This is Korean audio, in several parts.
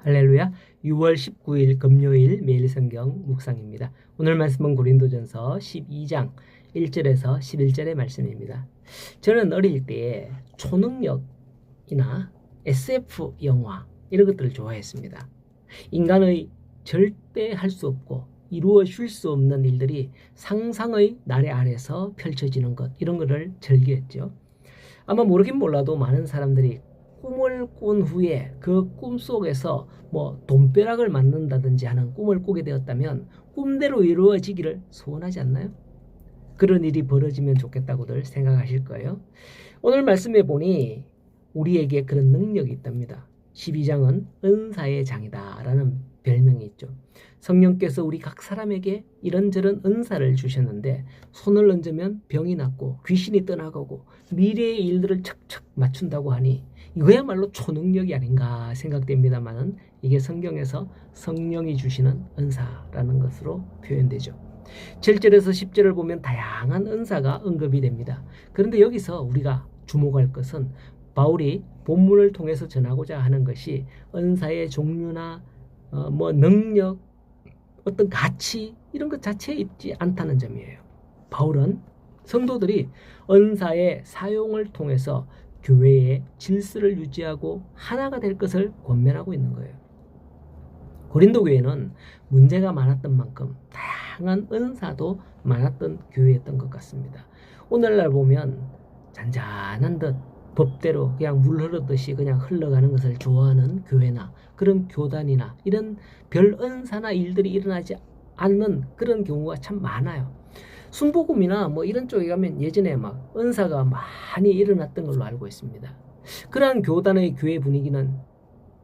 할렐루야. 6월 19일 금요일 매일 성경 묵상입니다. 오늘 말씀은 고린도전서 12장 1절에서 11절의 말씀입니다. 저는 어릴 때 초능력이나 SF 영화 이런 것들을 좋아했습니다. 인간의 절대 할 수 없고 이루어질 수 없는 일들이 상상의 나래 아래서 펼쳐지는 것, 이런 것을 즐겼죠. 아마 모르긴 몰라도 많은 사람들이 꿈을 꾼 후에 그 꿈 속에서 돈벼락을 맞는다든지 하는 꿈을 꾸게 되었다면 꿈대로 이루어지기를 소원하지 않나요? 그런 일이 벌어지면 좋겠다고들 생각하실 거예요. 오늘 말씀해 보니 우리에게 그런 능력이 있답니다. 12장은 은사의 장이다라는 별명이 있죠. 성령께서 우리 각 사람에게 이런저런 은사를 주셨는데 손을 얹으면 병이 낫고 귀신이 떠나가고 미래의 일들을 척척 맞춘다고 하니 이거야말로 초능력이 아닌가 생각됩니다만은 이게 성경에서 성령이 주시는 은사라는 것으로 표현되죠. 7절에서 10절을 보면 다양한 은사가 언급이 됩니다. 그런데 여기서 우리가 주목할 것은 바울이 본문을 통해서 전하고자 하는 것이 은사의 종류나 능력, 어떤 가치 이런 것 자체에 있지 않다는 점이에요. 바울은 성도들이 은사의 사용을 통해서 교회의 질서를 유지하고 하나가 될 것을 권면하고 있는 거예요. 고린도 교회는 문제가 많았던 만큼 다양한 은사도 많았던 교회였던 것 같습니다. 오늘날 보면 잔잔한 듯 법대로 그냥 물 흐르듯이 그냥 흘러가는 것을 좋아하는 교회나 그런 교단이나 이런 별 은사나 일들이 일어나지 않는 그런 경우가 참 많아요. 순복음이나 이런 쪽에 가면 예전에 은사가 많이 일어났던 걸로 알고 있습니다. 그러한 교단의 교회 분위기는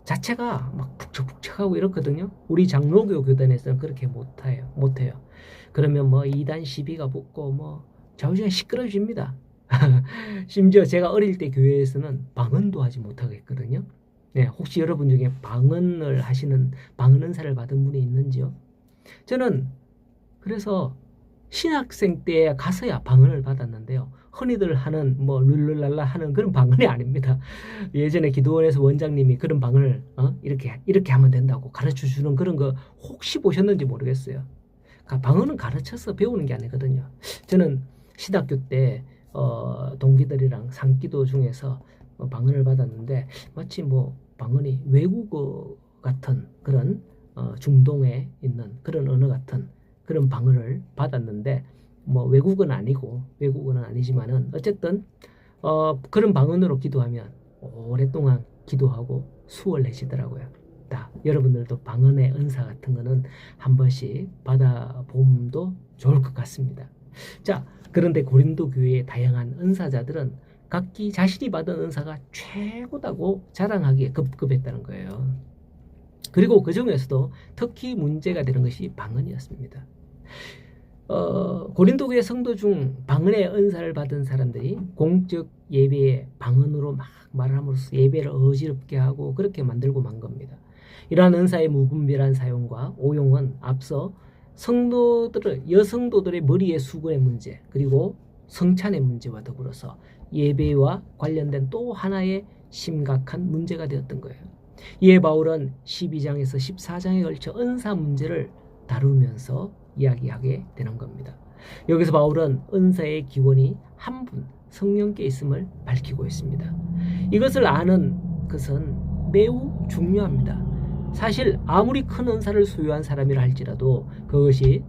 자체가 북적북적하고 이렇거든요. 우리 장로교 교단에서는 그렇게 못해요. 그러면 2단 시비가 붙고 좌우지간 시끄러워집니다. 심지어 제가 어릴 때 교회에서는 방언도 하지 못하겠거든요. 네, 혹시 여러분 중에 방언을 하시는 방언 은사를 받은 분이 있는지요? 저는 그래서 신학생 때 가서야 방언을 받았는데요. 흔히들 하는 룰루랄라 하는 그런 방언이 아닙니다. 예전에 기도원에서 원장님이 그런 방언을 이렇게 하면 된다고 가르쳐 주는 그런 거 혹시 보셨는지 모르겠어요. 방언은 가르쳐서 배우는 게 아니거든요. 저는 신학교 때 동기들이랑 상기도 중에서 방언을 받았는데 마치 방언이 외국어 같은 그런 중동에 있는 그런 언어 같은 그런 방언을 받았는데 외국어는 아니지만은 어쨌든 그런 방언으로 기도하면 오랫동안 기도하고 수월해지더라고요. 여러분들도 방언의 은사 같은 거는 한 번씩 받아봄도 좋을 것 같습니다. 자, 그런데 고린도 교회의 다양한 은사자들은 각기 자신이 받은 은사가 최고다고 자랑하기에 급급했다는 거예요. 그리고 그 중에서도 특히 문제가 되는 것이 방언이었습니다. 고린도 교회 성도 중 방언의 은사를 받은 사람들이 공적 예배에 방언으로 말함으로써 예배를 어지럽게 하고 그렇게 만들고 만 겁니다. 이러한 은사의 무분별한 사용과 오용은 앞서 여성도들의 머리의 수건의 문제, 그리고 성찬의 문제와 더불어서 예배와 관련된 또 하나의 심각한 문제가 되었던 거예요. 이에 바울은 12장에서 14장에 걸쳐 은사 문제를 다루면서 이야기하게 되는 겁니다. 여기서 바울은 은사의 기원이 한 분, 성령께 있음을 밝히고 있습니다. 이것을 아는 것은 매우 중요합니다. 사실 아무리 큰 은사를 소유한 사람이라 할지라도 그것이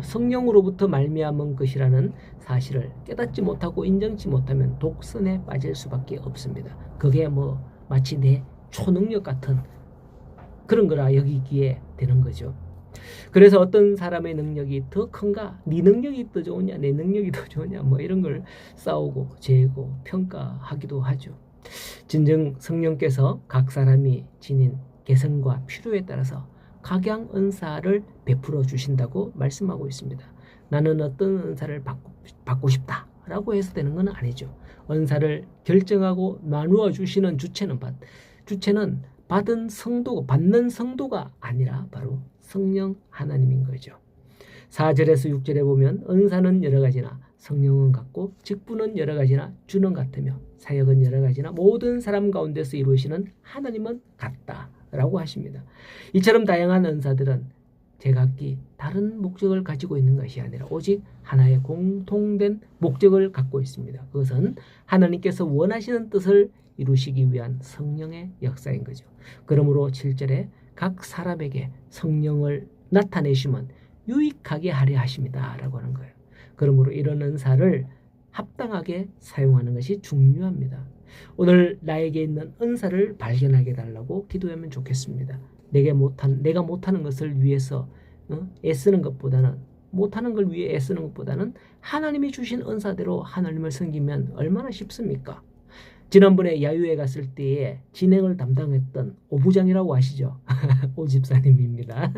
성령으로부터 말미암은 것이라는 사실을 깨닫지 못하고 인정치 못하면 독선에 빠질 수밖에 없습니다. 그게 마치 내 초능력 같은 그런 거라 여기기에 되는 거죠. 그래서 어떤 사람의 능력이 더 큰가, 네 능력이 더 좋으냐, 내 능력이 더 좋으냐, 이런 걸 싸우고 재고 평가하기도 하죠. 진정 성령께서 각 사람이 지닌 개성과 필요에 따라서 각양 은사를 베풀어 주신다고 말씀하고 있습니다. 나는 어떤 은사를 받고 싶다라고 해서 되는 건 아니죠. 은사를 결정하고 나누어 주시는 주체는 받는 성도가 아니라 바로 성령 하나님인 거죠. 4절에서 6절에 보면 은사는 여러 가지나 성령은 같고 직분은 여러 가지나 주는 같으며 사역은 여러 가지나 모든 사람 가운데서 이루시는 하나님은 같다라고 하십니다. 이처럼 다양한 은사들은 제각기 다른 목적을 가지고 있는 것이 아니라 오직 하나의 공통된 목적을 갖고 있습니다. 그것은 하나님께서 원하시는 뜻을 이루시기 위한 성령의 역사인 거죠. 그러므로 7절에 각 사람에게 성령을 나타내시면 유익하게 하려 하십니다 라고 하는 거예요. 그러므로 이런 은사를 합당하게 사용하는 것이 중요합니다. 오늘 나에게 있는 은사를 발견하게 달라고 기도하면 좋겠습니다. 내가 못하는 것을 위해서 애쓰는 것보다는, 못하는 걸 위해 애쓰는 것보다는 하나님이 주신 은사대로 하나님을 섬기면 얼마나 쉽습니까? 지난번에 야유회 갔을 때에 진행을 담당했던 오부장이라고 아시죠? 오 집사님입니다.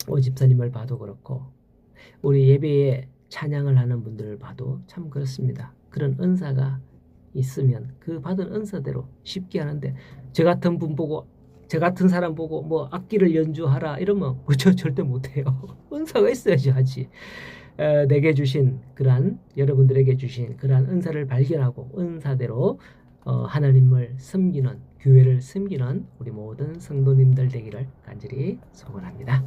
오 집사님을 봐도 그렇고 우리 예배에 찬양을 하는 분들을 봐도 참 그렇습니다. 그런 은사가 있으면 그 받은 은사대로 쉽게 하는데 저 같은 분 보고, 저 같은 사람 보고 뭐 악기를 연주하라 이러면 저 절대 못해요. 은사가 있어야지 하지. 내게 주신 그러한, 여러분들에게 주신 그러한 은사를 발견하고 은사대로 하나님을 섬기는, 교회를 섬기는 우리 모든 성도님들 되기를 간절히 소원합니다.